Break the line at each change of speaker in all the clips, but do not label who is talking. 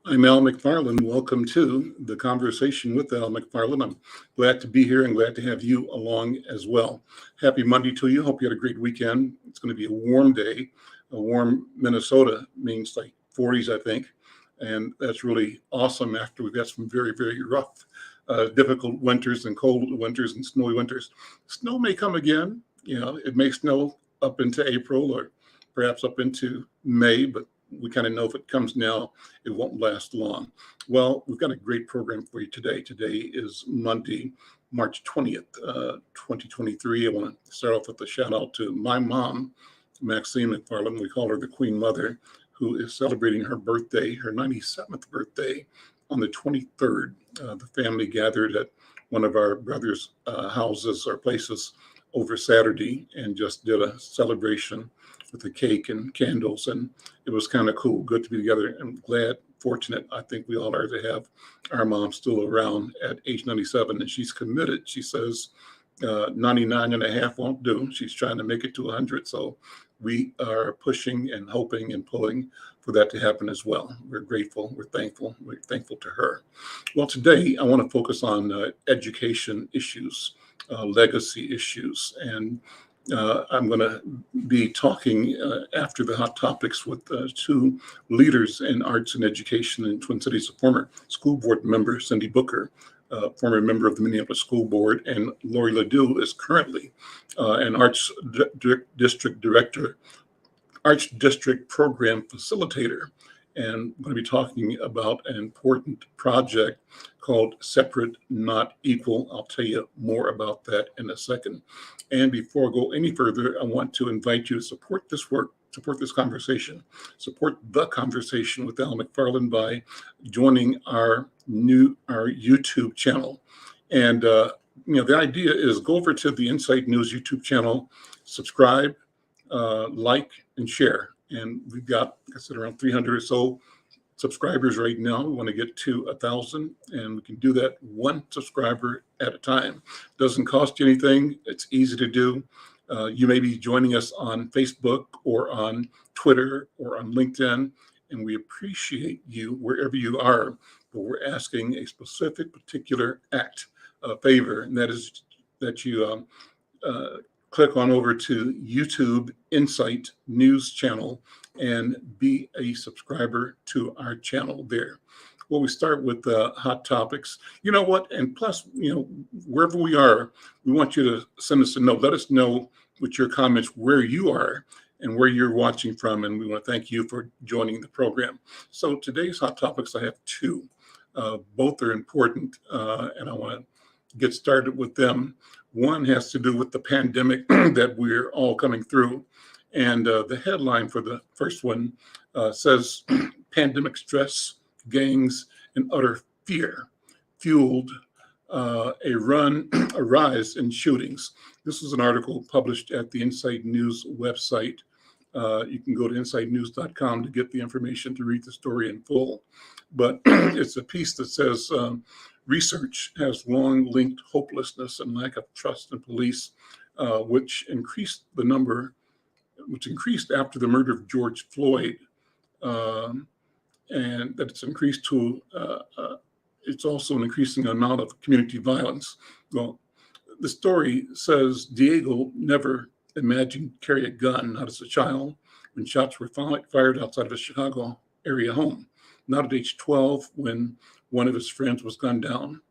I'm Al McFarlane. Welcome to the conversation with Al McFarlane. I'm glad to be here and glad to have you along as well. Happy Monday to you. Hope you had a great weekend. It's going to be a warm day. A warm Minnesota means like 40s, I think. And that's really awesome after we've got some very, very rough, difficult winters and cold winters and snowy winters. Snow may come again. It may snow up into April or perhaps up into May, but we kind of know if it comes now, it won't last long. Well, we've got a great program for you today. Today is Monday, March 20th, 2023. I want to start off with a shout out to my mom, Maxine McFarlane. We call her the Queen Mother, who is celebrating her birthday, her 97th birthday, on the 23rd. The family gathered at one of our brothers' houses or places over Saturday and just did a celebration with a cake and candles, and it was kind of cool. Good to be together. I'm glad, fortunate, I think we all are to have our mom still around at age 97, and she's committed. She says 99 and a half won't do. She's trying to make it to 100, so we are pushing and hoping and pulling for that to happen as well. We're grateful. We're thankful to her. Well, today I want to focus on education issues, legacy issues, and I'm going to be talking after the hot topics with two leaders in arts and education in Twin Cities, a former school board member, Cindi Booker, former member of the Minneapolis School Board, and Lori LEDOUX is currently an arts district director, arts district program facilitator. And I'm going to be talking about an important project called Separate Not Equal. I'll tell you more about that in a second. And before I go any further, I want to invite you to support this work, support this conversation, support the conversation with Al McFarlane by joining our YouTube channel. And the idea is go over to the Insight News YouTube channel, subscribe, like, and share. And we've got, like I said, around 300 or so subscribers right now. We want to get to 1,000, and we can do that one subscriber at a time. Doesn't cost you anything. It's easy to do. You may be joining us on Facebook or on Twitter or on LinkedIn, and we appreciate you wherever you are. But we're asking a specific, particular act, favor, and that is that you click on over to YouTube Insight News channel and be a subscriber to our channel there. Well, we start with hot topics. You know what? And plus, wherever we are, we want you to send us a note. Let us know with your comments where you are and where you're watching from. And we want to thank you for joining the program. So today's hot topics, I have two. Both are important, and I want to get started with them. One has to do with the pandemic that we're all coming through. And the headline for the first one says, pandemic stress, gangs, and utter fear fueled a rise in shootings. This is an article published at the Insight News website. You can go to insightnews.com to get the information to read the story in full. But it's a piece that says, research has long linked hopelessness and lack of trust in police, which increased after the murder of George Floyd, and that it's increased to, it's also an increasing amount of community violence. Well, the story says Diego never imagined carry a gun, not as a child, when shots were fired outside of his Chicago area home. Not at age 12, when one of his friends was gunned down.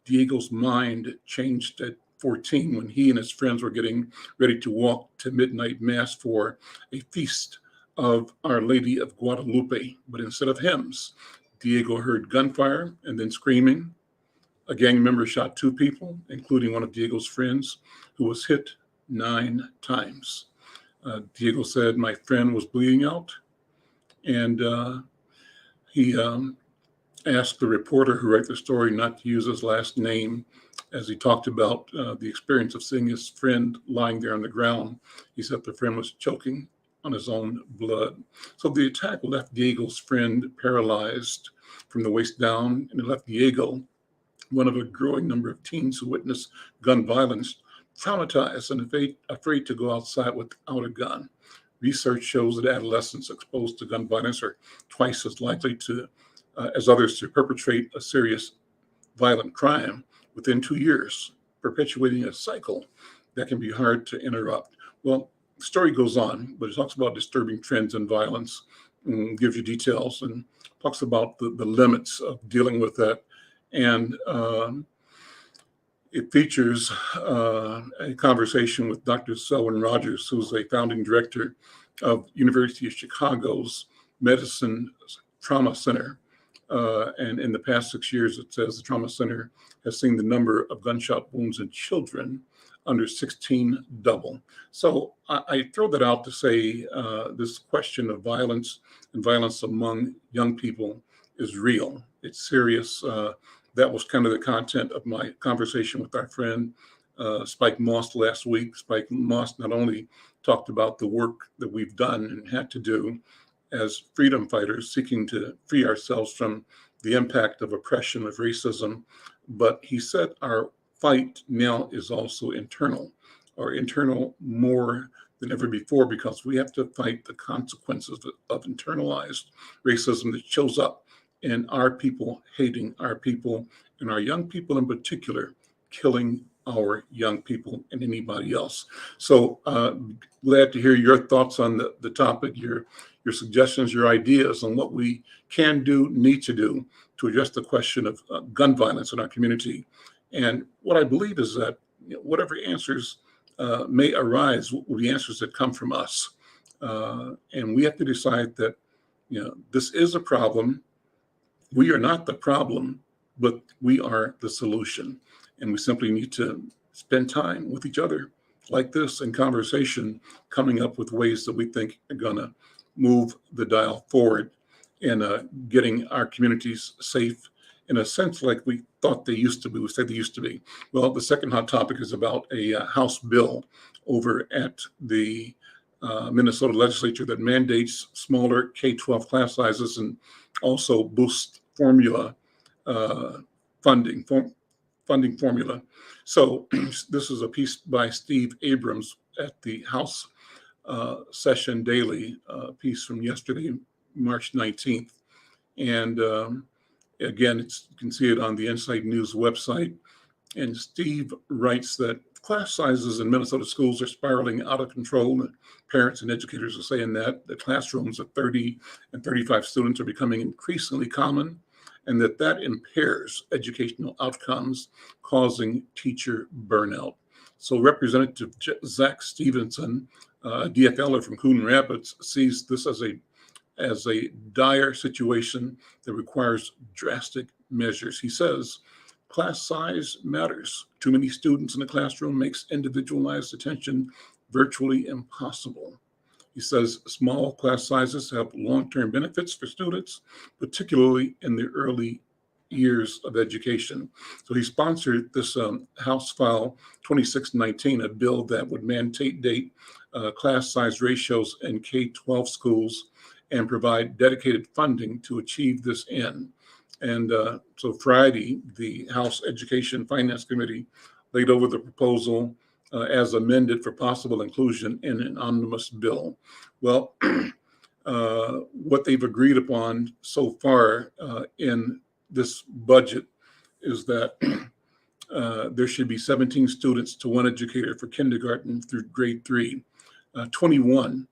Diego's mind changed at 14 when he and his friends were getting ready to walk to midnight mass for a feast of Our Lady of Guadalupe. But instead of hymns, Diego heard gunfire and then screaming. A gang member shot two people, including one of Diego's friends, who was hit 9 times. Diego said, my friend was bleeding out, and he asked the reporter who wrote the story not to use his last name as he talked about the experience of seeing his friend lying there on the ground. He said the friend was choking on his own blood. So the attack left Diego's friend paralyzed from the waist down, and it left Diego, one of a growing number of teens who witnessed gun violence, traumatized and afraid to go outside without a gun. Research shows that adolescents exposed to gun violence are twice as likely to as others to perpetrate a serious violent crime within 2 years, perpetuating a cycle that can be hard to interrupt. Well, the story goes on, but it talks about disturbing trends in violence, and gives you details, and talks about the limits of dealing with that. And it features a conversation with Dr. Selwyn Rogers, who's a founding director of University of Chicago's Medicine Trauma Center. And in the past 6 years, it says the trauma center has seen the number of gunshot wounds in children under 16 double. So I throw that out to say this question of violence and violence among young people is real. It's serious. That was kind of the content of my conversation with our friend Spike Moss last week. Spike Moss not only talked about the work that we've done and had to do as freedom fighters seeking to free ourselves from the impact of oppression, of racism, but he said our fight now is also internal, or internal more than ever before, because we have to fight the consequences of internalized racism that shows up in our people hating our people, and our young people in particular killing our young people and anybody else. So glad to hear your thoughts on the topic, your suggestions, your ideas on what we can do, need to do to address the question of gun violence in our community. And what I believe is that whatever answers may arise will be answers that come from us. And we have to decide that this is a problem. We are not the problem, but we are the solution. And we simply need to spend time with each other like this in conversation, coming up with ways that we think are going to move the dial forward in getting our communities safe in a sense like we thought they used to be. We said they used to be. Well, the second hot topic is about a House bill over at the Minnesota legislature that mandates smaller K-12 class sizes and also boosts formula funding formula. So this is a piece by Steve Abrams at the House Session Daily, piece from yesterday, March 19th. And again, you can see it on the Insight News website. And Steve writes that class sizes in Minnesota schools are spiraling out of control. And parents and educators are saying that the classrooms of 30 and 35 students are becoming increasingly common, and that impairs educational outcomes, causing teacher burnout. So Representative Zach Stevenson, DFLer from Coon Rapids, sees this as a dire situation that requires drastic measures. He says, class size matters. Too many students in the classroom makes individualized attention virtually impossible. He says small class sizes have long-term benefits for students, particularly in the early years of education. So he sponsored this House File 2619, a bill that would mandate class size ratios in K-12 schools and provide dedicated funding to achieve this end. And so Friday, the House Education Finance Committee laid over the proposal as amended for possible inclusion in an omnibus bill. Well, what they've agreed upon so far in this budget is that there should be 17 students to one educator for kindergarten through grade 3, 21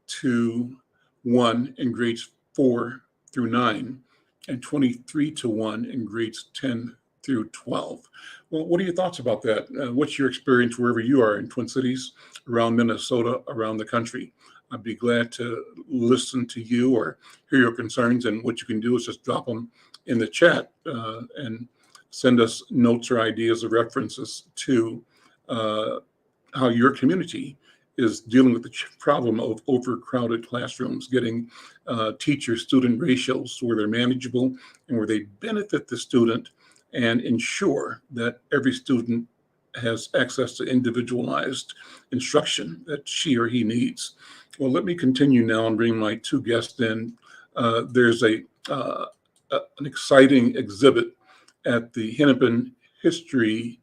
to 1 in grades 4 through 9, and 23 to 1 in grades 10 through 12. Well, what are your thoughts about that? What's your experience wherever you are in Twin Cities, around Minnesota, around the country? I'd be glad to listen to you or hear your concerns. And what you can do is just drop them in the chat and send us notes or ideas or references to how your community is dealing with the problem of overcrowded classrooms, getting teacher-student ratios where they're manageable and where they benefit the student and ensure that every student has access to individualized instruction that she or he needs. Well, let me continue now and bring my two guests in. There's an exciting exhibit at the Hennepin History,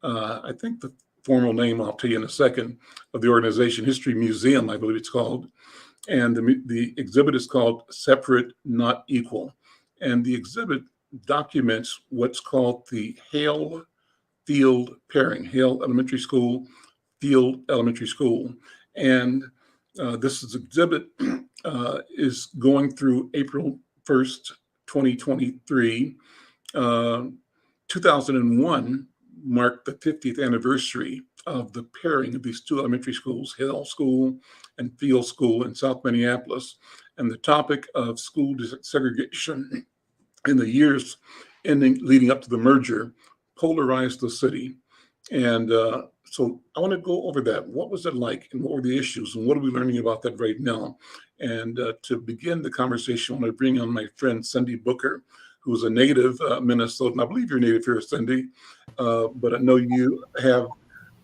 I think the formal name I'll tell you in a second, of the organization, History Museum, I believe it's called. And the exhibit is called Separate, Not Equal. And the exhibit documents what's called the Hale-Field Pairing, Hale Elementary School, Field Elementary School. And this is exhibit is going through April 1st, 2023. 2001 marked the 50th anniversary of the pairing of these two elementary schools, Hale School and Field School in South Minneapolis. And the topic of school segregation in the years leading up to the merger polarized the city. And so I want to go over that. What was it like, and what were the issues, and what are we learning about that right now? And to begin the conversation, I want to bring on my friend Cindi Booker, who's a native Minnesotan. I believe you're native here, Cindi, but I know you have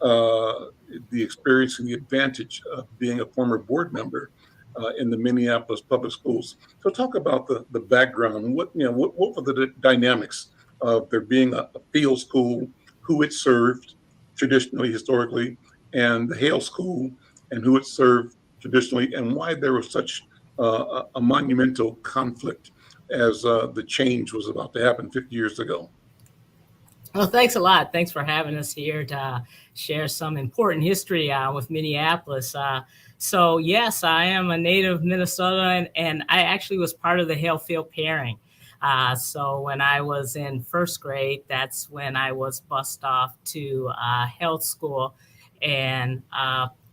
the experience and the advantage of being a former board member in the Minneapolis public schools. So talk about the background. What were the dynamics of there being a field school, who it served traditionally, historically, and the Hale School, and who it served traditionally, and why there was such a monumental conflict as the change was about to happen 50 years ago.
Well, thanks a lot. Thanks for having us here to share some important history with Minneapolis. So yes, I am a native Minnesotan, and I actually was part of the Hale-Field Pairing. So when I was in first grade, that's when I was bused off to health school. And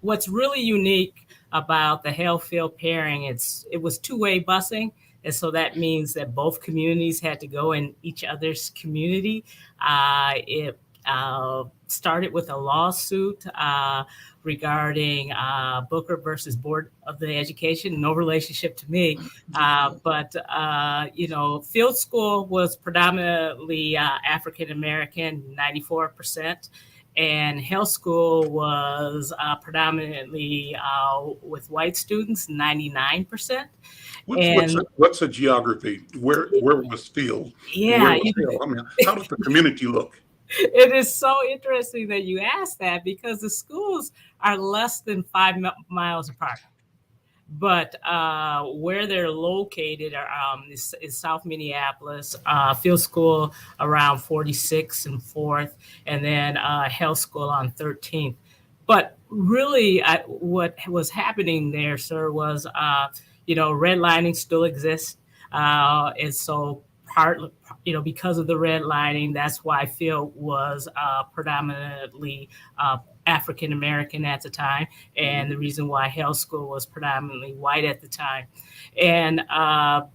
what's really unique about the Hale-Field Pairing, it was two-way busing. And so that means that both communities had to go in each other's community. It started with a lawsuit regarding Booker versus Board of the Education. No relationship to me, but field school was predominantly African American, 94%. And Hale School was predominantly with white students, 99%.
What's a geography? Where was Field?
Yeah.
How does the community look?
It is so interesting that you asked that, because the schools are less than 5 miles apart. But where they're located is South Minneapolis, Field School around 46th and 4th, and then Hale School on 13th. But really, what was happening there, sir, was, redlining still exists. And so because of the redlining, that's why Field was predominantly African American at the time, and the reason why Hale School was predominantly white at the time. And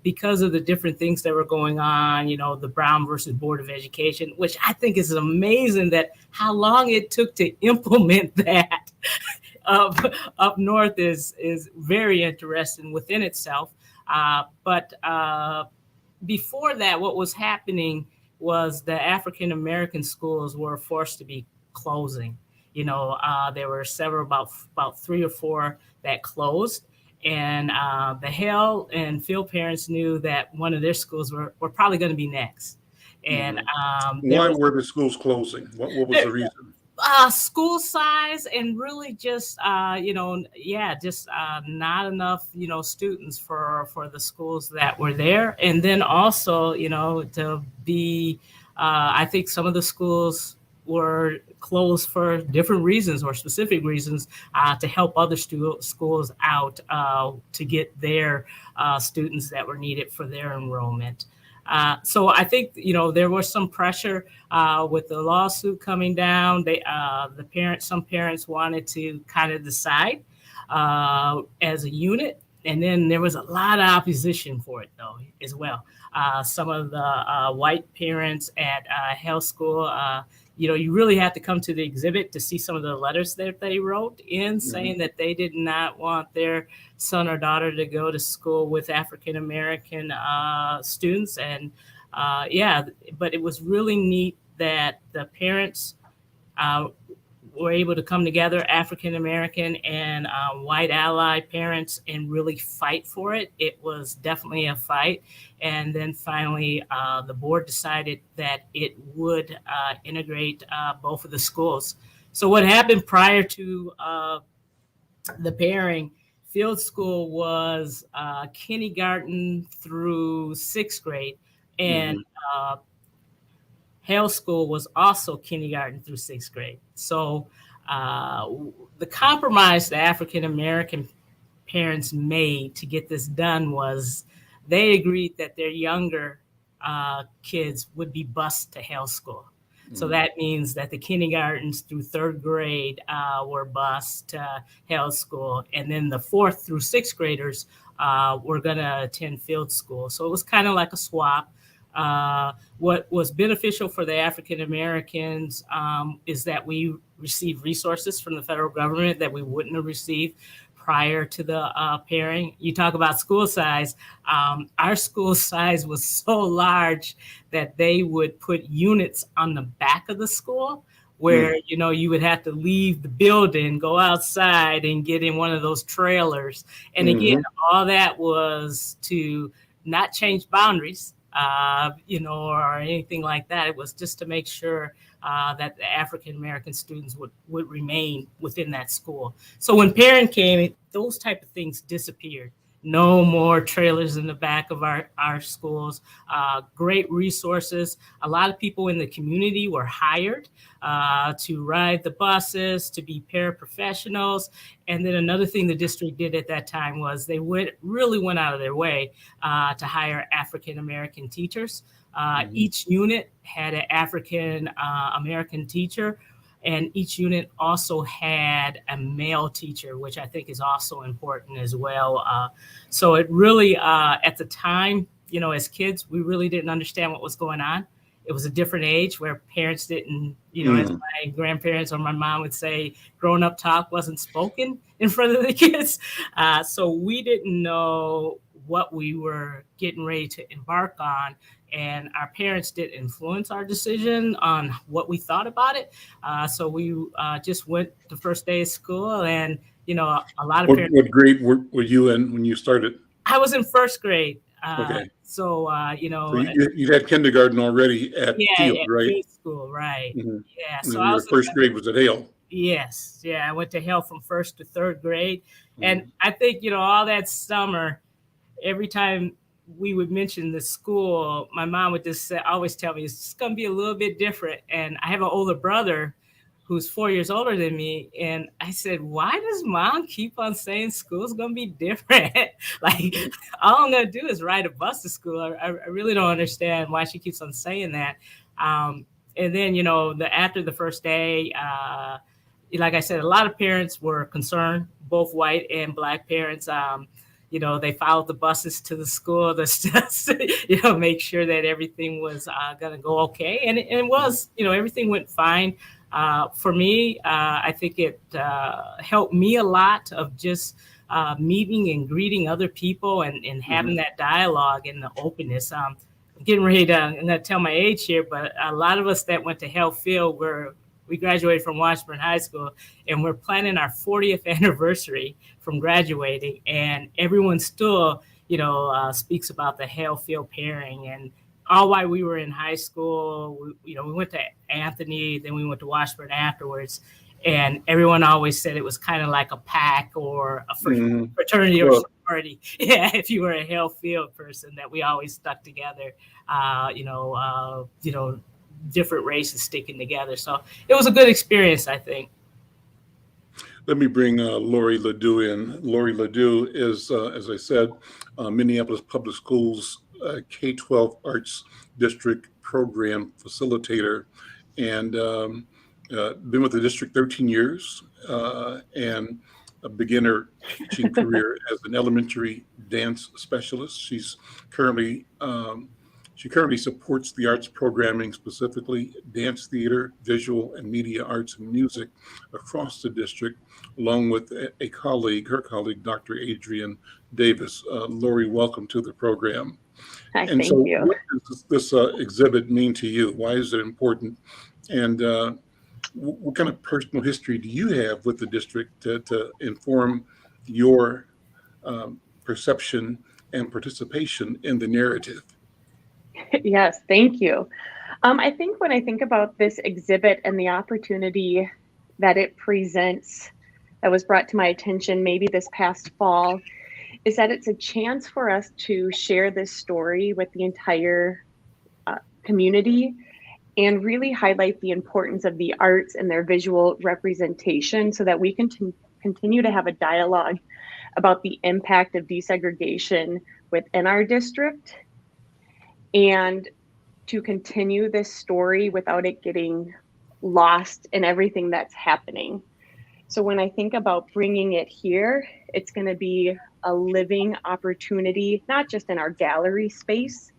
because of the different things that were going on, the Brown versus Board of Education, which I think is amazing that how long it took to implement that up north is very interesting within itself. But before that, what was happening was the African American schools were forced to be closing. There were several, about 3 or 4 that closed, and the Hale and Field parents knew that one of their schools were probably going to be next. And
why were the schools closing? What was the reason?
School size, and really just not enough students for the schools that were there. And then also to be I think some of the schools were closed for different reasons or specific reasons to help other schools out to get their students that were needed for their enrollment. So I think, there was some pressure with the lawsuit coming down. Some parents wanted to kind of decide as a unit. And then there was a lot of opposition for it, though, as well. Some of the white parents at Hale School, you really have to come to the exhibit to see some of the letters that they wrote in saying that they did not want their son or daughter to go to school with African American students. And but it was really neat that the parents were able to come together, African American and white ally parents, and really fight for it. It was definitely a fight. And then finally, the board decided that it would integrate both of the schools. So what happened prior to the pairing, Field School was kindergarten through 6th grade. And Hale School was also kindergarten through sixth grade. So the compromise the African American parents made to get this done was they agreed that their younger kids would be bused to Hale School. So that means that the kindergartens through third grade were bused to Hale School, and then the fourth through sixth graders were going to attend field school. So it was kind of like a swap. What was beneficial for the African Americans is that we received resources from the federal government that we wouldn't have received prior to the pairing. You talk about school size. Our school size was so large that they would put units on the back of the school where, you would have to leave the building, go outside and get in one of those trailers. And again, all that was to not change boundaries, or anything like that. It was just to make sure that the African-American students would remain within that school. So when pairing came, those type of things disappeared. No more trailers in the back of our schools, great resources. A lot of people in the community were hired to ride the buses, to be paraprofessionals. And then another thing the district did at that time was they really went out of their way to hire African-American teachers. Each unit had an African-American teacher, and each unit also had a male teacher, which I think is also important as well. So it really, at the time, as kids, we really didn't understand what was going on. It was a different age where parents didn't, as my grandparents or my mom would say, grown-up talk wasn't spoken in front of the kids. So we didn't know what we were getting ready to embark on. And our parents did influence our decision on what we thought about it. So we just went the first day of school, and a lot of parents.
What grade were you in when you started?
I was in first grade.
Okay.
So
So you had kindergarten already at Field,
at
right?
Field school, right? Yeah. So
your first grade was at Hale.
Yes. Yeah. I went to Hale from first to third grade, and I think all that summer, every time we would mention the school, my mom would just always tell me it's just going to be a little bit different. And I have an older brother who's 4 years older than me. And I said, why does mom keep on saying school's going to be different? Like, all I'm going to do is ride a bus to school. I really don't understand why she keeps on saying that. And then, after the first day, like I said, a lot of parents were concerned, both white and Black parents. They followed the buses to the school to make sure that everything was going to go okay. And it was, everything went fine. For me, I think it helped me a lot of just meeting and greeting other people and having that dialogue and the openness. I'm getting ready to, I'm going to tell my age here, but a lot of us that went to Hale-Field we graduated from Washburn High School, and we're planning our 40th anniversary from graduating. And everyone still, speaks about the Hale-Field pairing. And all while we were in high school, we went to Anthony, then we went to Washburn afterwards. And everyone always said it was kind of like a pack or a fraternity or sorority. Yeah, if you were a Hale-Field person, that we always stuck together, different races sticking together. So it was a good experience, I think.
Let me bring Lori LeDoux in. Lori LeDoux is, as I said, Minneapolis Public Schools K-12 Arts District Program Facilitator, and been with the district 13 years and a beginner teaching career as an elementary dance specialist. She currently supports the arts programming, specifically dance theater, visual and media arts and music across the district, along with her colleague, Dr. Adrian Davis. Lori, welcome to the program.
Hi, thank you.
What does this exhibit mean to you? Why is it important? And what kind of personal history do you have with the district to inform your perception and participation in the narrative?
Yes, thank you. I think when I think about this exhibit and the opportunity that it presents, that was brought to my attention maybe this past fall, is that it's a chance for us to share this story with the entire community and really highlight the importance of the arts and their visual representation so that we can continue to have a dialogue about the impact of desegregation within our district and to continue this story without it getting lost in everything that's happening. So when I think about bringing it here, it's going to be a living opportunity, not just in our gallery space,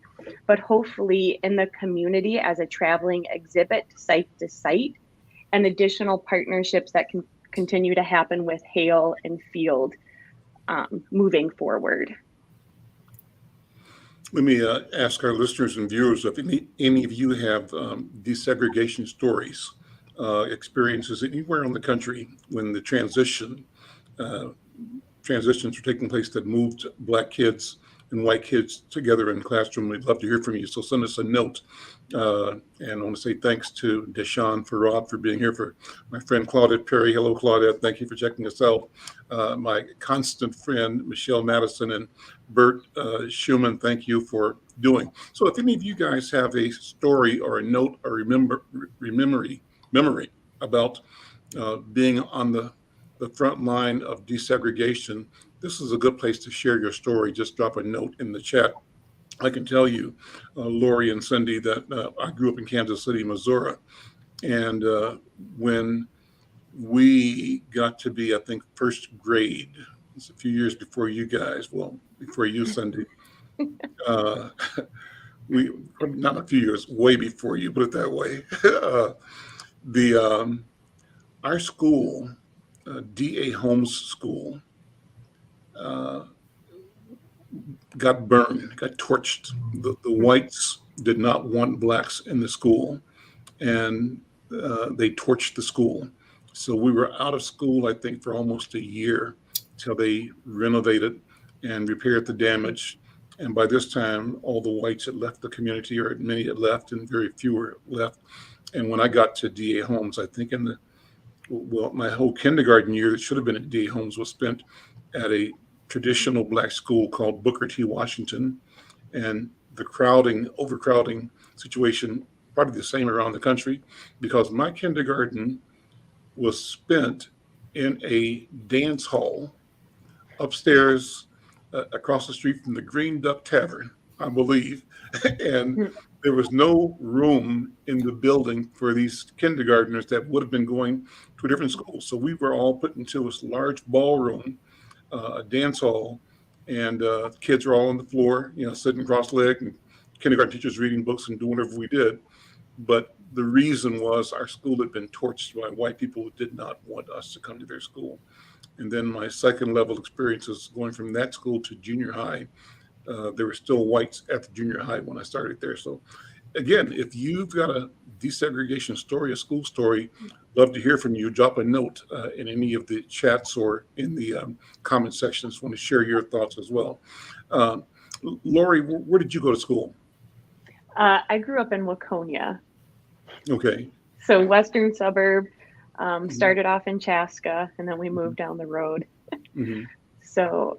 but hopefully in the community as a traveling exhibit site to site, and additional partnerships that can continue to happen with Hale and Field moving forward.
Let me ask our listeners and viewers if any of you have desegregation stories, experiences anywhere in the country when the transitions were taking place that moved Black kids and white kids together in the classroom. We'd love to hear from you. So send us a note. And I want to say thanks to Deshawn Farad for being here, for my friend Claudette Perry. Hello, Claudette. Thank you for checking us out. My constant friend, Michelle Madison, and Bert Schumann, thank you for doing. So if any of you guys have a story or a note or memory about being on the front line of desegregation, this is a good place to share your story. Just drop a note in the chat. I can tell you, Lori and Cindi, that I grew up in Kansas City, Missouri. And when we got to be, I think, first grade, it's a few years before you guys, well, before you, Cindi, we, not a few years, way before you, put it that way. Our school, D.A. Holmes School, got burned, got torched. The whites did not want Blacks in the school, and they torched the school. So we were out of school, I think, for almost a year till they renovated and repaired the damage. And by this time, all the whites had left the community, or many had left, and very few were left. And when I got to D.A. Holmes, I think my whole kindergarten year that should have been at D.A. Holmes was spent at a traditional Black school called Booker T. Washington. And the overcrowding situation, probably the same around the country, because my kindergarten was spent in a dance hall upstairs across the street from the Green Duck Tavern, I believe. And there was no room in the building for these kindergartners that would have been going to a different school. So we were all put into this large ballroom, a dance hall, and kids were all on the floor, sitting cross-legged, and kindergarten teachers reading books and doing whatever we did. But the reason was our school had been torched by white people who did not want us to come to their school. And then my second level experiences going from that school to junior high, there were still whites at the junior high when I started there. So again, if you've got a desegregation story, a school story, love to hear from you. Drop a note in any of the chats or in the comment sections. Want to share your thoughts as well. Lori, where did you go to school?
I grew up in Waconia.
Okay.
So western suburb, started off in Chaska, and then we moved down the road. Mm-hmm. So,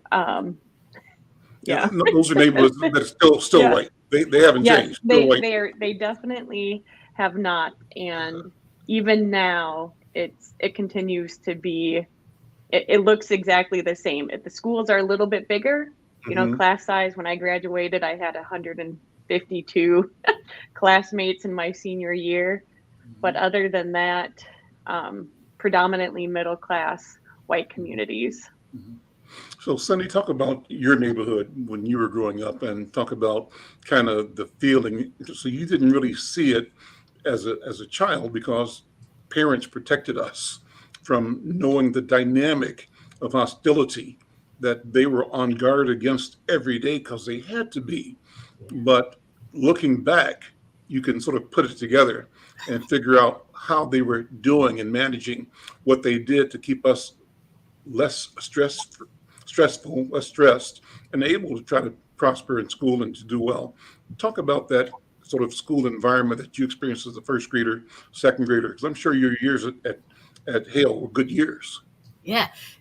yeah.
Those are neighborhoods that are still
yeah.
white. They haven't changed.
They definitely have not. And even now, it continues to be, it looks exactly the same. The schools are a little bit bigger, class size. When I graduated, I had 152 classmates in my senior year. But other than that, predominantly middle class white communities.
Mm-hmm. So Cindi, talk about your neighborhood when you were growing up, and talk about kind of the feeling. So you didn't really see it as a child because parents protected us from knowing the dynamic of hostility that they were on guard against every day because they had to be. But looking back, you can sort of put it together and figure out how they were doing and managing what they did to keep us less stressful, less stressed, and able to try to prosper in school and to do well. Talk about that sort of school environment that you experienced as a first grader, second grader, because I'm sure your years at Hale were good years.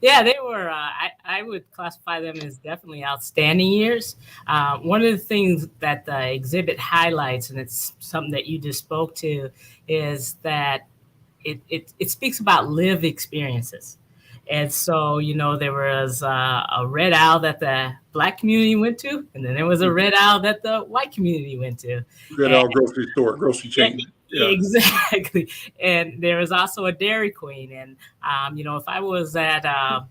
Yeah, they were. I would classify them as definitely outstanding years. One of the things that the exhibit highlights, and it's something that you just spoke to, is that it speaks about lived experiences. And so, there was a red owl that the Black community went to, and then there was a red owl that the white community went to.
Red Owl grocery chain. Yeah.
Exactly. And there was also a Dairy Queen. And, if I was at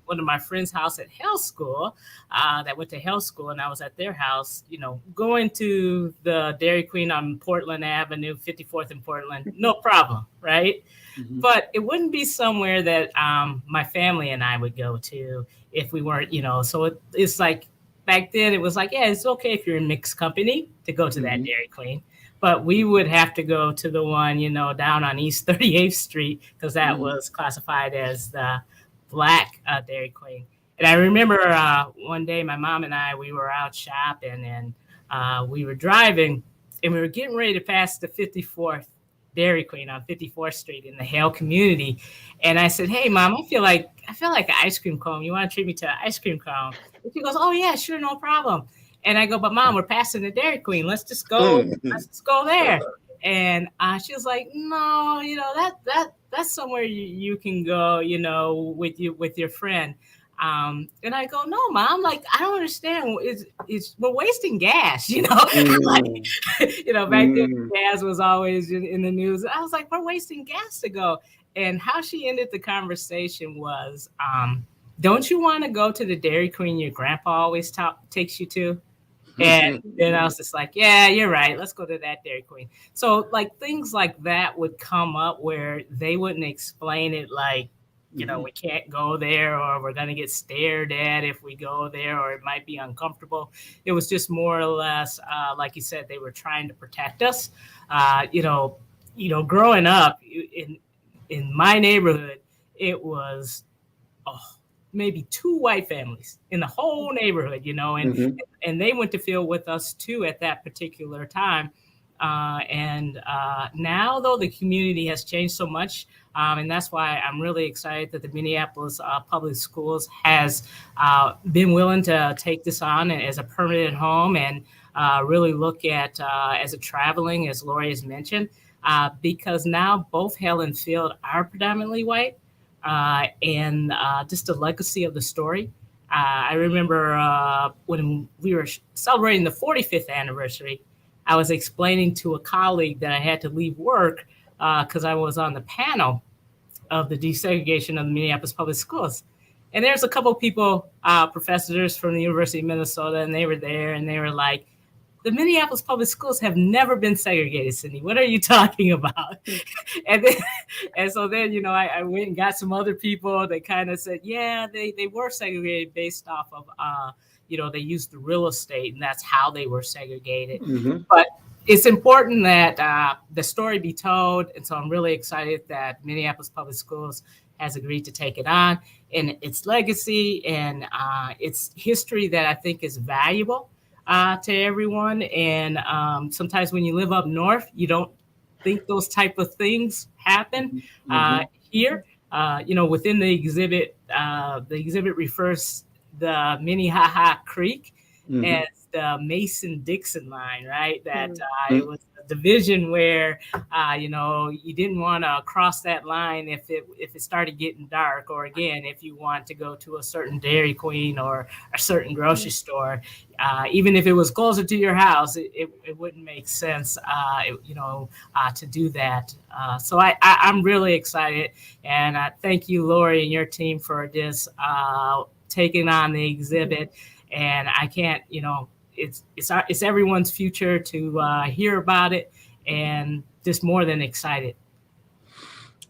one of my friends' house at Hale School, that went to Hale School, and I was at their house, going to the Dairy Queen on Portland Avenue, 54th and Portland, no problem, right? Mm-hmm. But it wouldn't be somewhere that my family and I would go to if we weren't, so it's like back then it was like, yeah, it's okay if you're in mixed company to go to that Dairy Queen. But we would have to go to the one, down on East 38th Street, because that was classified as the Black Dairy Queen. And I remember one day my mom and I, we were out shopping, and we were driving, and we were getting ready to pass the 54th Dairy Queen on 54th Street in the Hale community. And I said, "Hey, Mom, I feel like an ice cream cone. You want to treat me to an ice cream cone?" And she goes, "Oh, yeah, sure, no problem." And I go, "But Mom, we're passing the Dairy Queen. Let's just go there." And she was like, "No, that's somewhere you can go, with your friend." And I go, "No, Mom, like, I don't understand. We're wasting gas, Back then gas was always in the news. I was like, we're wasting gas to go. And how she ended the conversation was, "Don't you want to go to the Dairy Queen your grandpa always takes you to?" And then I was just like, "Yeah, you're right. Let's go to that Dairy Queen." So like things like that would come up where they wouldn't explain it like, we can't go there, or we're going to get stared at if we go there, or it might be uncomfortable. It was just more or less, like you said, they were trying to protect us. Growing up in my neighborhood, it was, maybe 2 white families in the whole neighborhood, and they went to field with us too at that particular time. Now, though, the community has changed so much, and that's why I'm really excited that the Minneapolis Public Schools has been willing to take this on as a permanent home and really look at as a traveling, as Lori has mentioned, because now both Hale and Field are predominantly white, and just the legacy of the story. I remember when we were celebrating the 45th anniversary, I was explaining to a colleague that I had to leave work because I was on the panel of the desegregation of the Minneapolis Public Schools. And there's a couple of people, professors from the University of Minnesota, and they were there, and they were like, "The Minneapolis Public Schools have never been segregated, Cindi. What are you talking about?" And so then, I went and got some other people. They kind of said, yeah, they were segregated based off of, they used the real estate, and that's how they were segregated. Mm-hmm. But it's important that the story be told. And so I'm really excited that Minneapolis Public Schools has agreed to take it on, and its legacy and its history that I think is valuable to everyone. And sometimes when you live up north, you don't think those type of things happen here. Within the exhibit refers the Minnehaha Creek as the Mason-Dixon line, right? That it was a division where, you didn't want to cross that line if it started getting dark, or again, if you want to go to a certain Dairy Queen or a certain grocery store, even if it was closer to your house, it wouldn't make sense, to do that. So I'm really excited, and thank you, Lori, and your team for this taking on the exhibit. And I can't, it's everyone's future to hear about it, and just more than excited.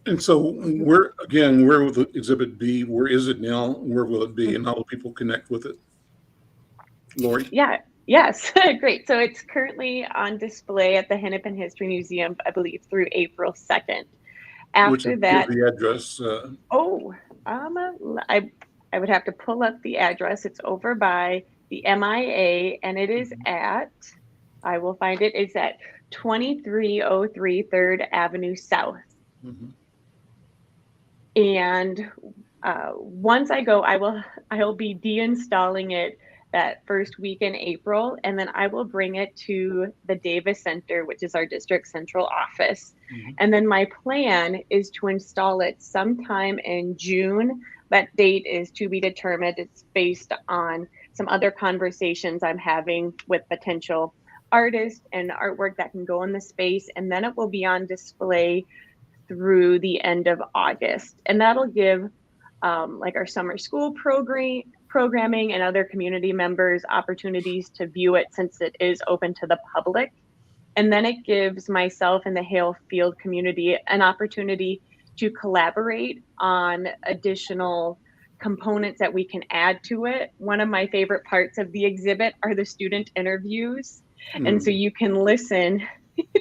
And so where will the exhibit be? Where is it now? Where will it be? And how will people connect with it? Lori?
Yes. Great. So it's currently on display at the Hennepin History Museum, I believe, through April 2nd. After that,
the address?
I would have to pull up the address. It's over by the MIA, and it is I will find it. It's at 2303 3rd Avenue South. And once I go, I'll be deinstalling it that first week in April, and then I will bring it to the Davis Center, which is our district central office.
Mhm.
And then my plan is to install it sometime in June. That date is to be determined. It's based on some other conversations I'm having with potential artists and artwork that can go in the space. And then it will be on display through the end of August. And that'll give like our summer school programming and other community members opportunities to view it since it is open to the public. And then it gives myself and the Hale-Field community an opportunity to collaborate on additional components that we can add to it. One of my favorite parts of the exhibit are the student interviews. And so you can listen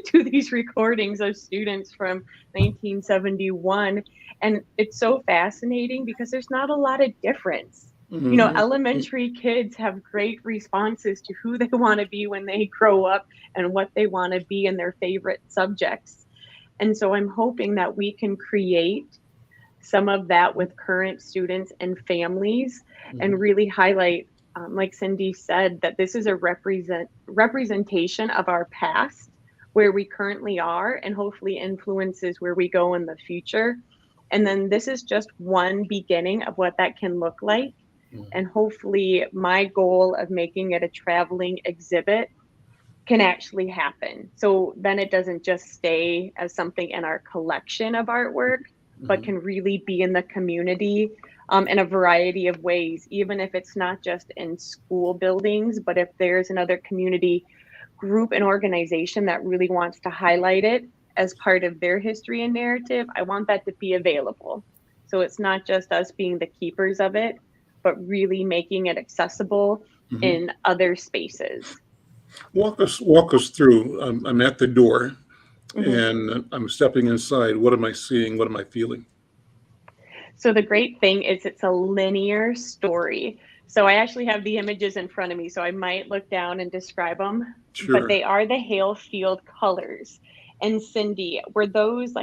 to these recordings of students from 1971. And it's so fascinating because there's not a lot of difference.
Mhm.
You know, elementary kids have great responses to who they want to be when they grow up and what they want to be in their favorite subjects. And so I'm hoping that we can create some of that with current students and families and really highlight, like Cindi said, that this is a representation of our past, where we currently are, and hopefully influences where we go in the future. And then this is just one beginning of what that can look like. And hopefully my goal of making it a traveling exhibit can actually happen. So then it doesn't just stay as something in our collection of artwork, but can really be in the community in a variety of ways, even if it's not just in school buildings, but if there's another community group and organization that really wants to highlight it as part of their history and narrative, I want that to be available. So it's not just us being the keepers of it, but really making it accessible in other spaces.
Walk us through. I'm at the door
Mhm.
and I'm stepping inside. What am I seeing? What am I feeling?
So the great thing is it's a linear story. So I actually have the images in front of me, so I might look down and describe them, but
Sure.
they are the Hale-Field colors. And Cindi, were those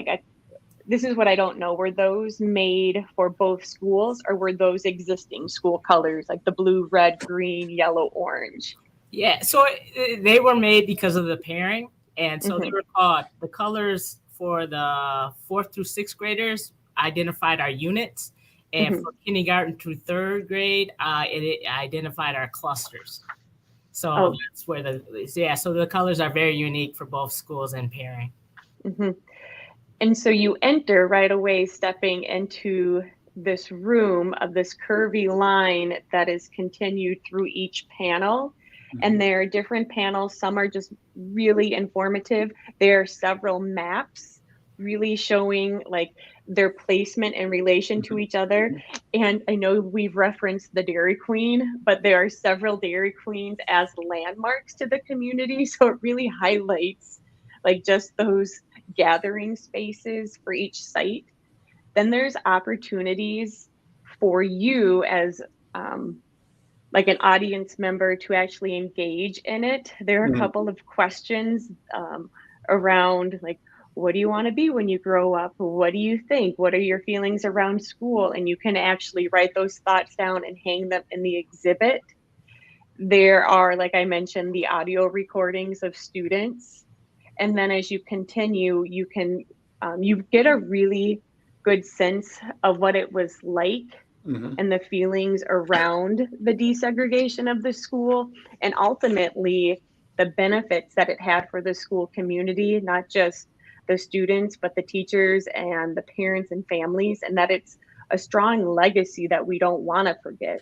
this is what I don't know, were those made for both schools or were those existing school colors like the blue, red, green, yellow, orange?
Yeah, so they were made because of the pairing. And so they
Mhm.
were called the colors for the fourth through sixth graders identified our units. And
Mhm.
for kindergarten through third grade, it identified our clusters. So
Oh,
that's where so the colors are very unique for both schools and pairing.
mhm. And so you enter right away, stepping into this room of this curvy line that is continued through each panel. And there are different panels. Some are just really informative. There are several maps really showing like their placement in relation to each other. And I know we've referenced the Dairy Queen, but there are several Dairy Queens as landmarks to the community. So it really highlights like just those gathering spaces for each site. Then there's opportunities for you as like an audience member to actually engage in it. There are a
Mhm.
couple of questions around like, what do you want to be when you grow up? What do you think? What are your feelings around school? And you can actually write those thoughts down and hang them in the exhibit. There are, like I mentioned, the audio recordings of students. And then as you continue, you get a really good sense of what it was like
Mhm.
and the feelings around the desegregation of the school, and ultimately the benefits that it had for the school community, not just the students, but the teachers and the parents and families, and that it's a strong legacy that we don't want to forget.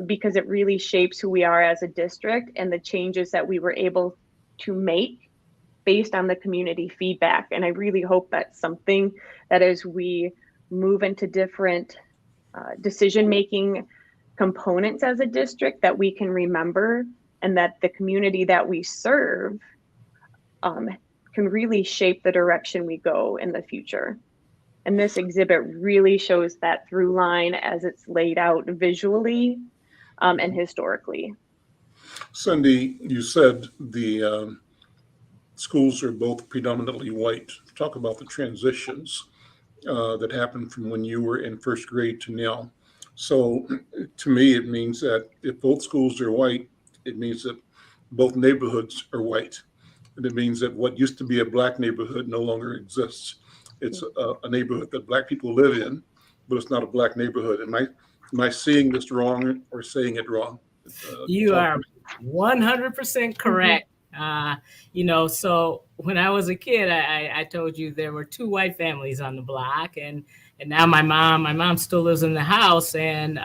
Because it really shapes who we are as a district and the changes that we were able to make based on the community feedback. And I really hope that's something that as we move into different decision-making components as a district that we can remember, and that the community that we serve um, can really shape the direction we go in the future. And this exhibit really shows that through line as it's laid out visually and historically.
Cindy, you said the schools are both predominantly white. Talk about the transitions that happened from when you were in first grade to now. So to me, it means that if both schools are white, it means that both neighborhoods are white. And it means that what used to be a black neighborhood no longer exists. It's a neighborhood that black people live in, but it's not a black neighborhood. Am I seeing this wrong or saying it wrong?
You are 100% correct. So when I was a kid, I told you there were 2 white families on the block, and now my mom still lives in the house, and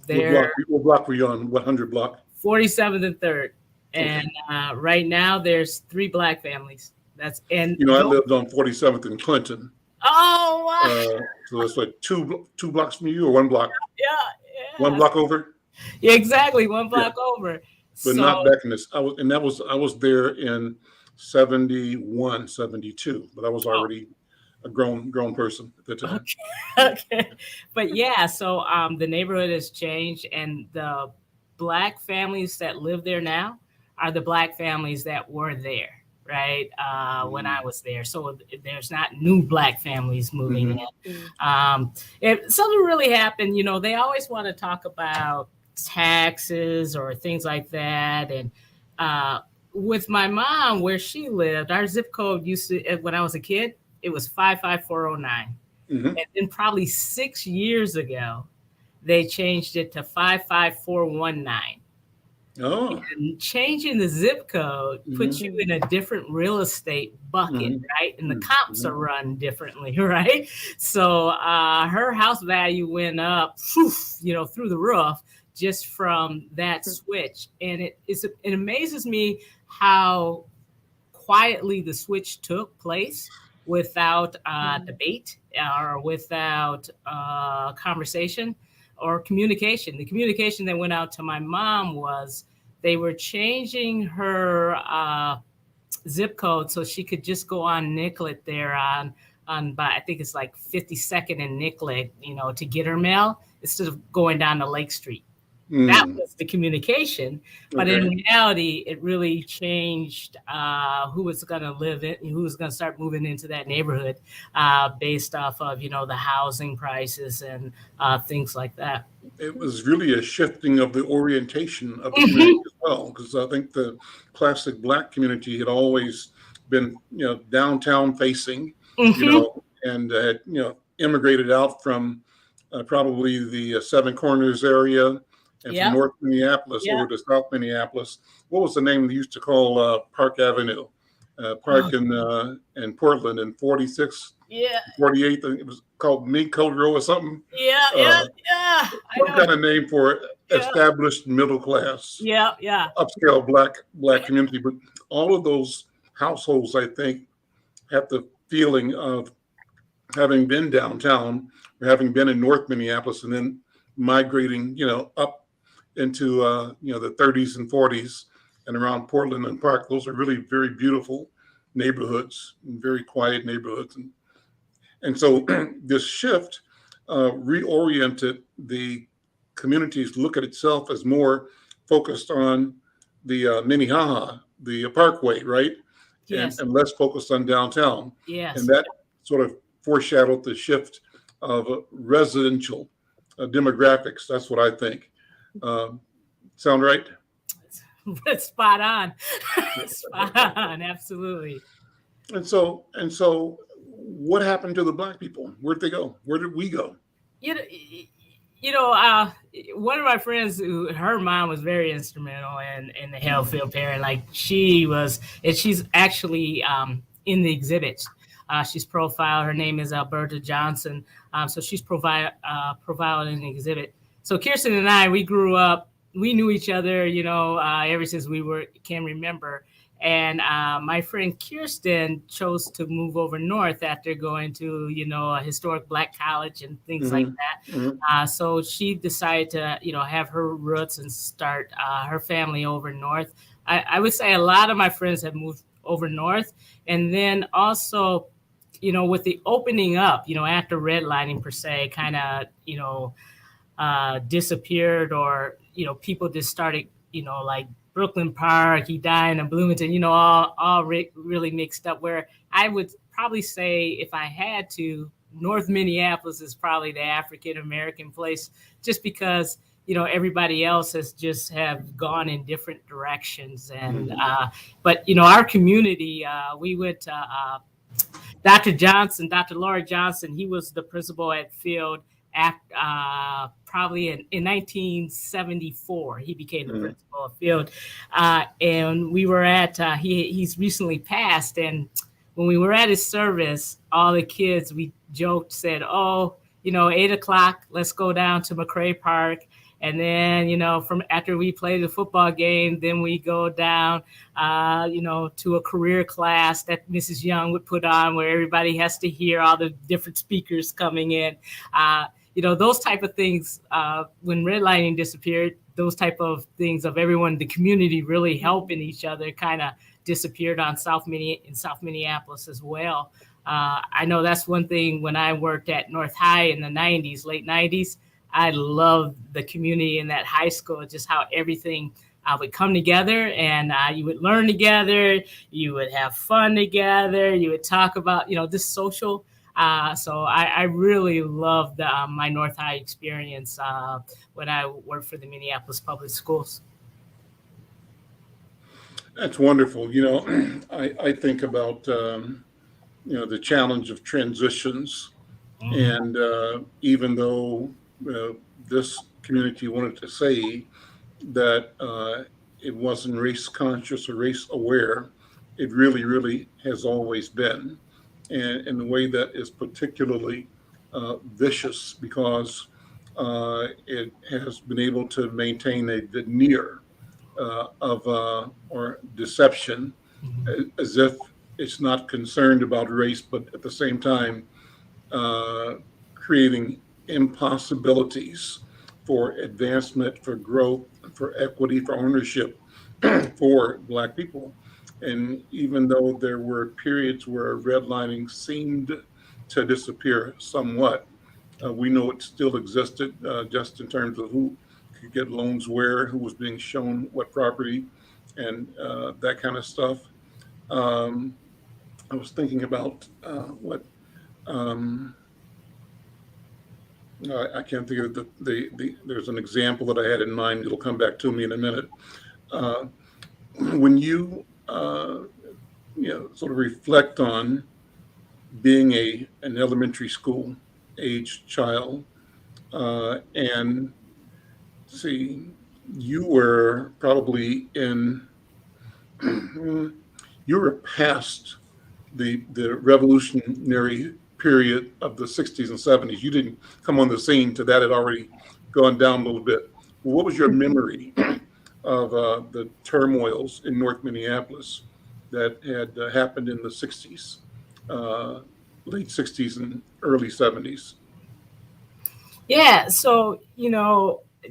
what block were you on? What 100 block?
47th and 3rd. And right now there's 3 black families.
I lived on 47th and Clinton.
Oh, wow.
So it's like two blocks from you, or 1 block?
Yeah.
1 block over?
Yeah, exactly. 1 block over.
But not back in this. I was there in 71, 72, but I was already a grown person at the time.
Okay. But yeah, so the neighborhood has changed, and the black families that live there now are the black families that were there, right? When I was there. So there's not new black families moving in. If something really happened, they always want to talk about taxes or things like that. And with my mom, where she lived, our zip code used to, when I was a kid, it was 55409. And then probably 6 years ago, they changed it to 55419.
Oh.
And changing the zip code puts you in a different real estate bucket, right? And the comps are run differently, right? So her house value went up, through the roof just from that switch. And it amazes me how quietly the switch took place without debate or without conversation or communication. The communication that went out to my mom was they were changing her zip code so she could just go on Nicollet there on I think it's like 52nd and Nicollet, to get her mail instead of going down to Lake Street. That was the communication. But in reality, it really changed who was going to live in, who was going to start moving into that neighborhood based off of, the housing prices and things like that.
It was really a shifting of the orientation of the community as well, because I think the classic black community had always been, downtown facing, and had, immigrated out from probably the Seven Corners area. And from North Minneapolis over to South Minneapolis. What was the name they used to call Park Avenue? Park in Portland and 46th, 48th. It was called Mink-Code Row or something. Some kind of name for established middle class. Upscale black community. But all of those households, I think, have the feeling of having been downtown or having been in North Minneapolis and then migrating, up into the 30s and 40s and around Portland and Park. Those are really very beautiful neighborhoods and very quiet neighborhoods. And so this shift reoriented the community's look at itself as more focused on the Minnehaha, the Parkway, right?
Yes.
And less focused on downtown.
Yes.
And that sort of foreshadowed the shift of residential demographics. That's what I think. Sound right?
Spot on. Spot on. Absolutely.
And so what happened to the black people? Where'd they go? Where did we go?
One of my friends, her mom was very instrumental in the Hale-Field Pairing. Like she was, and she's actually in the exhibits. She's profiled. Her name is Alberta Johnson. So she's profiled in the exhibit. So Kirsten and I, we grew up, we knew each other, ever since we can remember. And my friend Kirsten chose to move over north after going to, a historic black college and things like that. So she decided to, have her roots and start her family over north. I would say a lot of my friends have moved over north. And then also, with the opening up, after redlining per se, kind of, disappeared, or people just started like Brooklyn Park, Edina, and Bloomington, all really mixed up, where I would probably say, if I had to North Minneapolis is probably the African American place, just because everybody else has just have gone in different directions. And but our community, we went to Dr. Laura Johnson. He was the principal at Field probably in 1974. He became the principal of Field, and we were at he's recently passed. And when we were at his service, all the kids, we joked, said, "Oh, 8:00, let's go down to McCray Park." And then, from after we play the football game, then we go down, to a career class that Mrs. Young would put on, where everybody has to hear all the different speakers coming in. Those type of things, when redlining disappeared, those type of things of everyone in the community really helping each other kind of disappeared in South Minneapolis as well. I know that's one thing when I worked at North High in the late 90s. I loved the community in that high school, just how everything would come together, and you would learn together, you would have fun together, you would talk about, this social. So I really loved my North High experience when I worked for the Minneapolis Public Schools.
That's wonderful. I think about, the challenge of transitions. And even though this community wanted to say that it wasn't race conscious or race aware, it really, really has always been. And in a way that is particularly vicious, because it has been able to maintain a veneer of or deception, as if it's not concerned about race, but at the same time creating impossibilities for advancement, for growth, for equity, for ownership for Black people. And even though there were periods where redlining seemed to disappear somewhat, we know it still existed, just in terms of who could get loans where, who was being shown what property, and that kind of stuff. I was thinking about I can't think of there's an example that I had in mind. It'll come back to me in a minute. When you sort of reflect on being an elementary school age child, and see, you were probably you were past the revolutionary period of the 60s and 70s. You didn't come on the scene to that. It had already gone down a little bit. What was your memory of the turmoils in North Minneapolis that had happened in the 60s, late 60s and early 70s?
Yeah, so,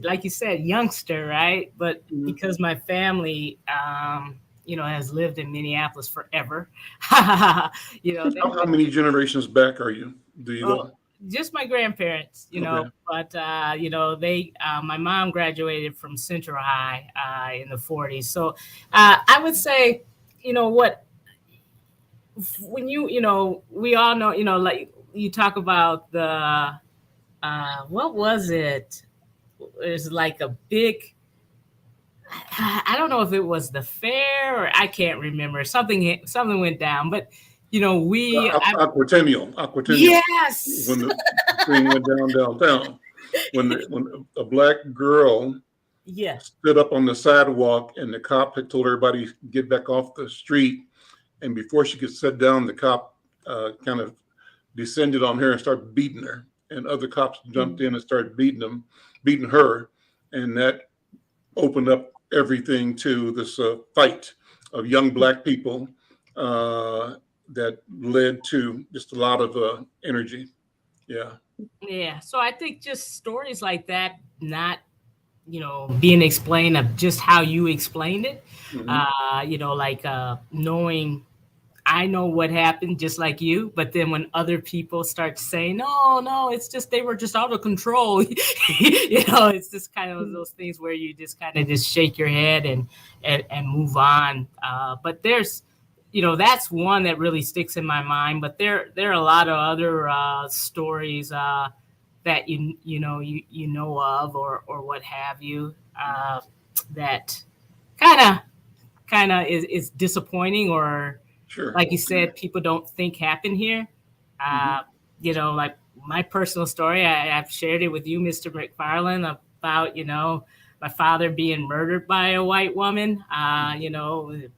like you said, youngster, right? But because my family, has lived in Minneapolis forever.
How many generations back are you? Do you know?
Just my grandparents,
Okay.
But they, my mom graduated from Central High in the 40s. So I would say, when we all know, like you talk about the, what was it? There's like a big, I don't know if it was the fair or I can't remember. Something went down, but
Aquatennial.
Yes.
When the thing went downtown, when a Black girl stood up on the sidewalk and the cop had told everybody to get back off the street, and before she could sit down, the cop kind of descended on her and started beating her, and other cops jumped in and started beating her, and that opened up everything to this fight of young Black people that led to just a lot of energy. Yeah.
So I think just stories like that, not being explained of just how you explained it, knowing I know what happened just like you, but then when other people start saying, no, it's just, they were just out of control, it's just kind of those things where you just kind of just shake your head and move on. But there's, that's one that really sticks in my mind. But there are a lot of other stories that you know of or what have you, that kind of is disappointing, or
Sure.
like you said, people don't think happen here. Like my personal story, I've shared it with you, Mr. McFarlane, about my father being murdered by a white woman,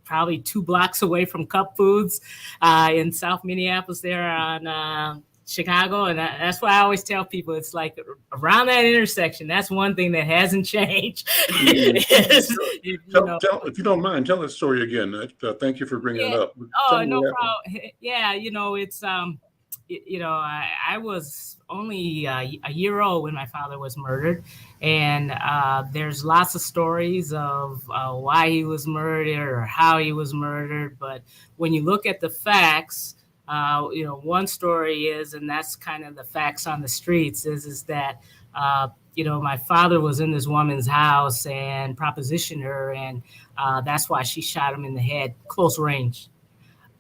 probably 2 blocks away from Cup Foods in South Minneapolis there on Chicago. And that's why I always tell people, it's like around that intersection, that's one thing that hasn't changed.
If you don't mind, tell that story again. Thank you for bringing it up.
Oh, no problem. Yeah, it's I was only a year old when my father was murdered, and there's lots of stories of why he was murdered or how he was murdered. But when you look at the facts, one story is, and that's kind of the facts on the streets, is that my father was in this woman's house and propositioned her, and that's why she shot him in the head, close range.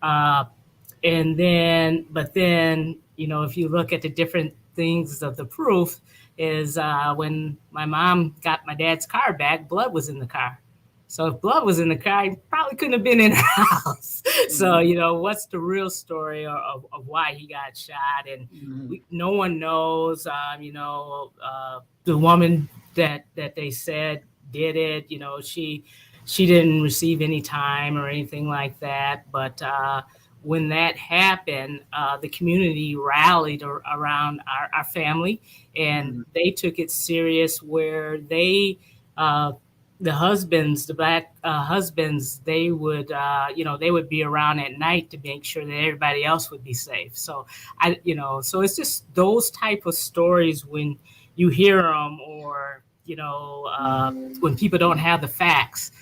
But then, if you look at the different things of the proof, is when my mom got my dad's car back, blood was in the car. So if blood was in the car, he probably couldn't have been in her house. So, what's the real story of why he got shot? And no one knows, the woman that they said did it, she didn't receive any time or anything like that. But when that happened, the community rallied around our family, and they took it serious, where they, the husbands, the black husbands, they would be around at night to make sure that everybody else would be safe. So so it's just those type of stories when you hear them, or when people don't have the facts,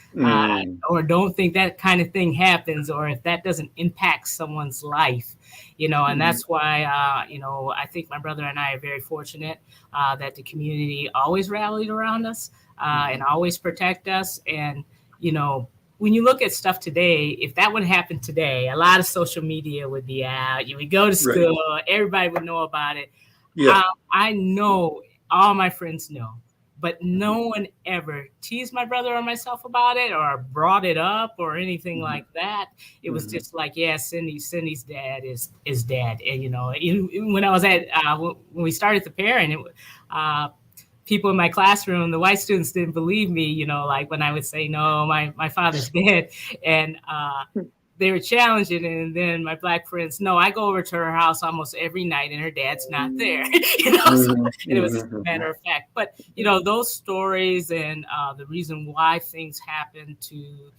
or don't think that kind of thing happens, or if that doesn't impact someone's life, and that's why, I think my brother and I are very fortunate that the community always rallied around us and always protect us. And, when you look at stuff today, if that would happen today, a lot of social media would be out. You would go to school, everybody would know about it.
Yeah.
I know, all my friends know. But no one ever teased my brother or myself about it, or brought it up, or anything like that. It was just like, yeah, Cindy's dad is dead. And when I was at when we started the pairing, people in my classroom, the white students didn't believe me. Like when I would say, no, my father's dead, and they were challenging. And then my black friends, no, I go over to her house almost every night and her dad's not there. So it was a matter of fact. But, those stories and the reason why things happen to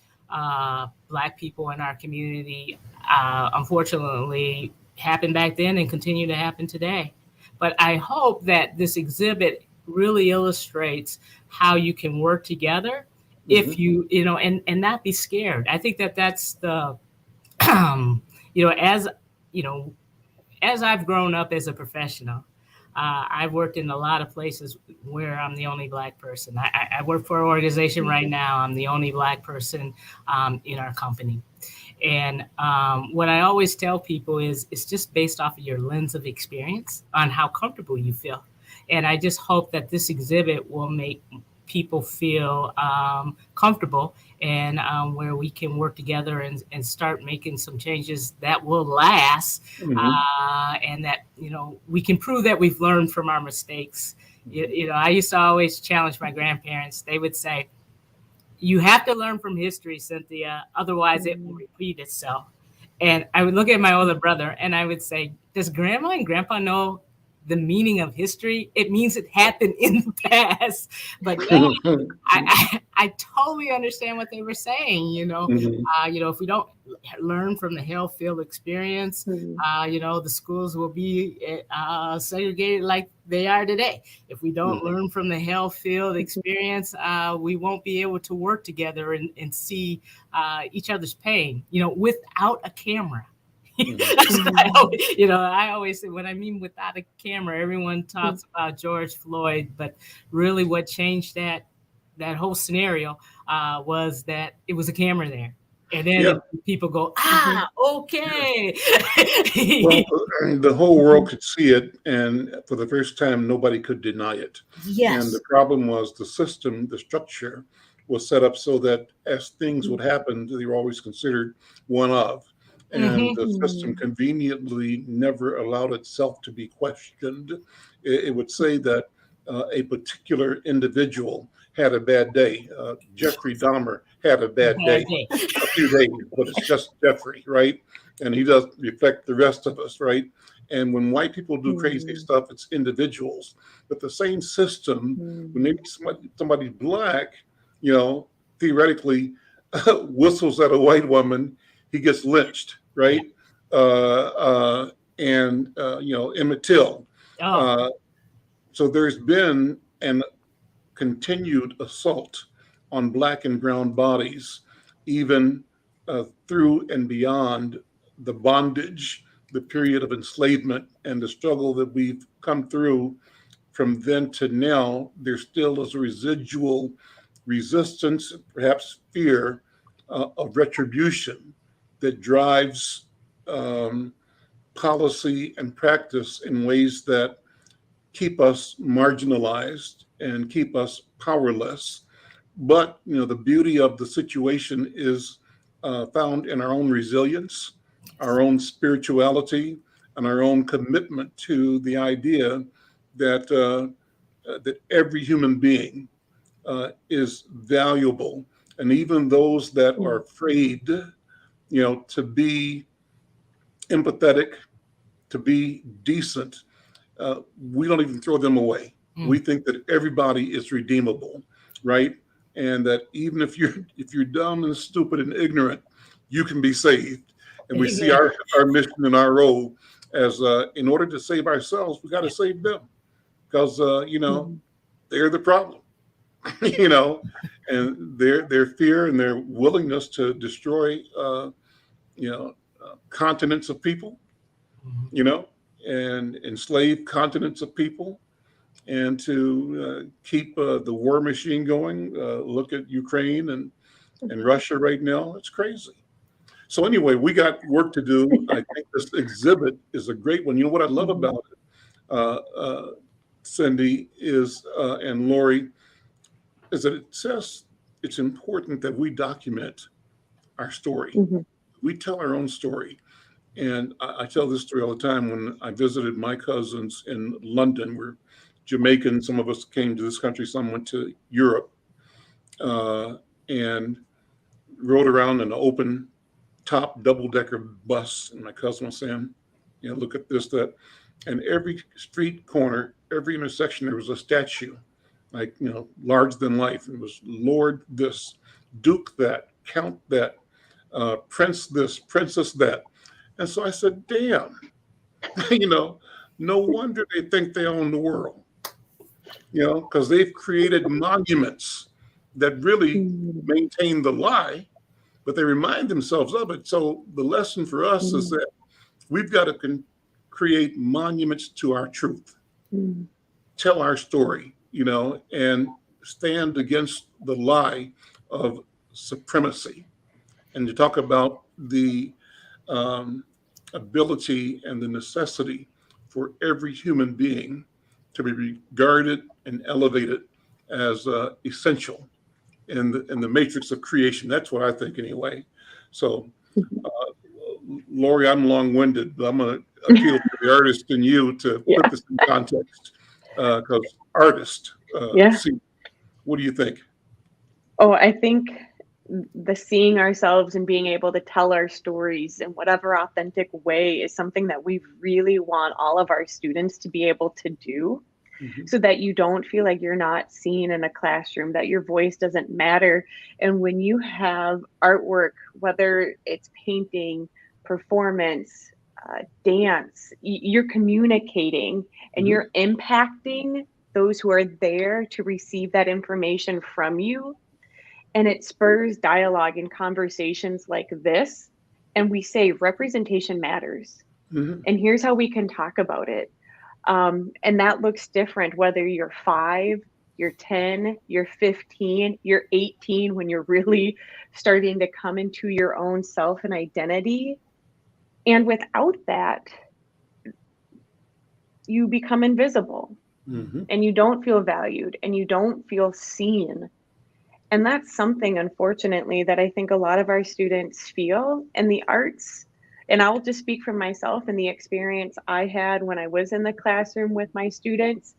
Black people in our community, unfortunately, happened back then and continue to happen today. But I hope that this exhibit really illustrates how you can work together if you, and not be scared. I think that's the, as I've grown up as a professional, I've worked in a lot of places where I'm the only Black person. I work for an organization right now. I'm the only Black person in our company. And what I always tell people is it's just based off of your lens of experience on how comfortable you feel. And I just hope that this exhibit will make people feel comfortable, and where we can work together and start making some changes that will last, and that, we can prove that we've learned from our mistakes. I used to always challenge my grandparents. They would say, you have to learn from history, Cynthia, otherwise it will repeat itself. And I would look at my older brother and I would say, does grandma and grandpa know the meaning of history? It means it happened in the past. But I totally understand what they were saying. If we don't learn from the Hale-Field experience, the schools will be segregated like they are today. If we don't learn from the Hale-Field experience, we won't be able to work together and see each other's pain, without a camera. I always say, when I mean without a camera, everyone talks about George Floyd, but really what changed that whole scenario was that it was a camera there. And then
Yeah.
people go, okay.
Well, the whole world could see it, and for the first time, nobody could deny it. And the
Yes.
problem was the system, the structure was set up so that as things would happen, they were always considered one of. And the system conveniently never allowed itself to be questioned. It would say that a particular individual had a bad day. Jeffrey Dahmer had a bad
Bad
day,
day.
a few days, but it's just Jeffrey, right? And he doesn't reflect the rest of us, right? And when white people do crazy stuff, it's individuals. But the same system, when they somebody black, theoretically whistles at a white woman, he gets lynched, right? Emmett Till.
Oh,
So there's been an continued assault on black and brown bodies, even through and beyond the bondage, the period of enslavement, and the struggle that we've come through from then to now. There still is a residual resistance, perhaps fear of retribution that drives policy and practice in ways that keep us marginalized and keep us powerless. But the beauty of the situation is found in our own resilience, our own spirituality, and our own commitment to the idea that that every human being is valuable, and even those that are afraid, to be empathetic, to be decent, we don't even throw them away. We think that everybody is redeemable, right? And that even if you're dumb and stupid and ignorant, you can be saved. And we see our mission and our role as in order to save ourselves, we got to save them, because they're the problem, and their fear and their willingness to destroy continents of people, and enslave continents of people, and to keep the war machine going. Look at Ukraine and Russia right now. It's crazy. So anyway, we got work to do. I think this exhibit is a great one. You know what I love about it, Cindi, is and Lori, is that it says it's important that we document our story. We tell our own story. And I tell this story all the time. When I visited my cousins in London, we're Jamaican. Some of us came to this country, some went to Europe, and rode around in an open top double-decker bus. And my cousin was saying, look at this, that. And every street corner, every intersection, there was a statue, like, larger than life. It was Lord this, Duke that, Count that, Prince this, Princess that. And so I said, damn, no wonder they think they own the world, because they've created monuments that really maintain the lie, but they remind themselves of it. So the lesson for us is that we've got to create monuments to our truth, tell our story, and stand against the lie of supremacy, and to talk about the ability and the necessity for every human being to be regarded and elevated as essential in the matrix of creation. That's what I think anyway. So, Lori, I'm long-winded, but I'm going to appeal to the artist in you to put this in context, because artists, see, what do you think?
Oh, I think the seeing ourselves and being able to tell our stories in whatever authentic way is something that we really want all of our students to be able to do, so that you don't feel like you're not seen in a classroom, that your voice doesn't matter. And when you have artwork, whether it's painting, performance, dance, you're communicating and you're impacting those who are there to receive that information from you. And it spurs dialogue and conversations like this. And we say representation matters. And here's how we can talk about it. And that looks different whether you're 5, you're 10, you're 15, you're 18 when you're really starting to come into your own self and identity. And without that, you become invisible and you don't feel valued and you don't feel seen. And that's something, unfortunately, that I think a lot of our students feel in the arts. And I'll just speak for myself and the experience I had when I was in the classroom with my students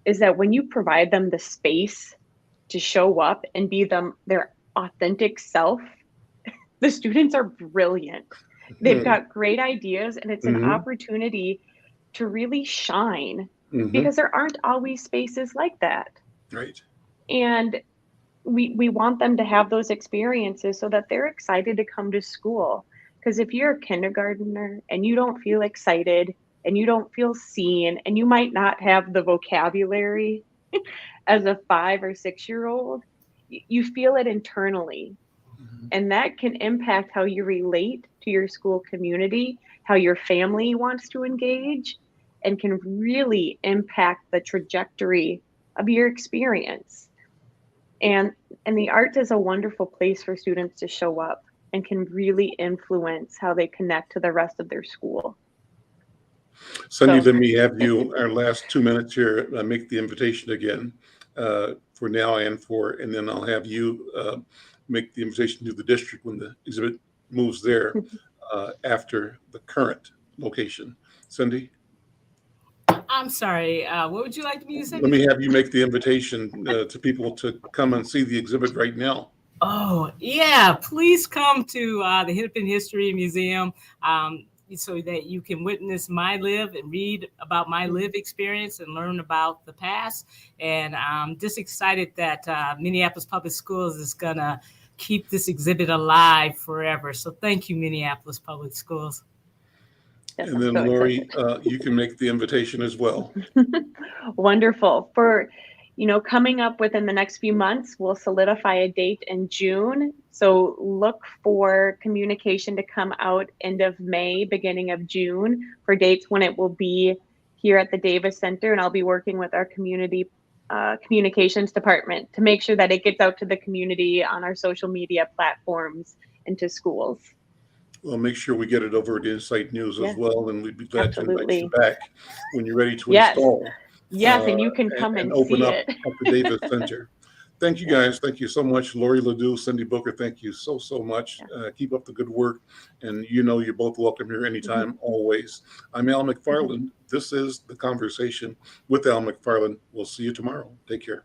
is that when you provide them the space to show up and be their authentic self, the students are brilliant. They've got great ideas, and it's an opportunity to really shine because there aren't always spaces like that.
Right.
And we want them to have those experiences so that they're excited to come to school. Because if you're a kindergartner and you don't feel excited and you don't feel seen, and you might not have the vocabulary as a 5 or 6-year-old, you feel it internally. And that can impact how you relate to your school community, how your family wants to engage, and can really impact the trajectory of your experience. And the art is a wonderful place for students to show up and can really influence how they connect to the rest of their school.
Cindi, let me have you, our last 2 minutes here, make the invitation again for now and then I'll have you make the invitation to the district when the exhibit moves there after the current location. Cindi?
I'm sorry. What would you like me to say?
Let me have you make the invitation to people to come and see the exhibit right now.
Oh, yeah. Please come to the Hennepin History Museum so that you can witness my live and read about my live experience and learn about the past. And I'm just excited that Minneapolis Public Schools is going to keep this exhibit alive forever. So thank you, Minneapolis Public Schools.
Yes,
And then
so
Lori, you can make the invitation as well.
Wonderful. For, coming up within the next few months, we'll solidify a date in June. So look for communication to come out end of May, beginning of June for dates when it will be here at the Davis Center. And I'll be working with our community communications department to make sure that it gets out to the community on our social media platforms and to schools.
Well, make sure we get it over to Insight News as well, and we'd be glad to invite you
Absolutely.
back when you're ready to
Yes.
install.
Yes, and you can come and
open
see
up
it.
at the Davis Center. Thank you, guys. Thank you so much. Lori LeDoux, Cindi Booker, thank you so much. Keep up the good work. And you're both welcome here anytime, always. I'm Al McFarlane. This is The Conversation with Al McFarlane. We'll see you tomorrow. Take care.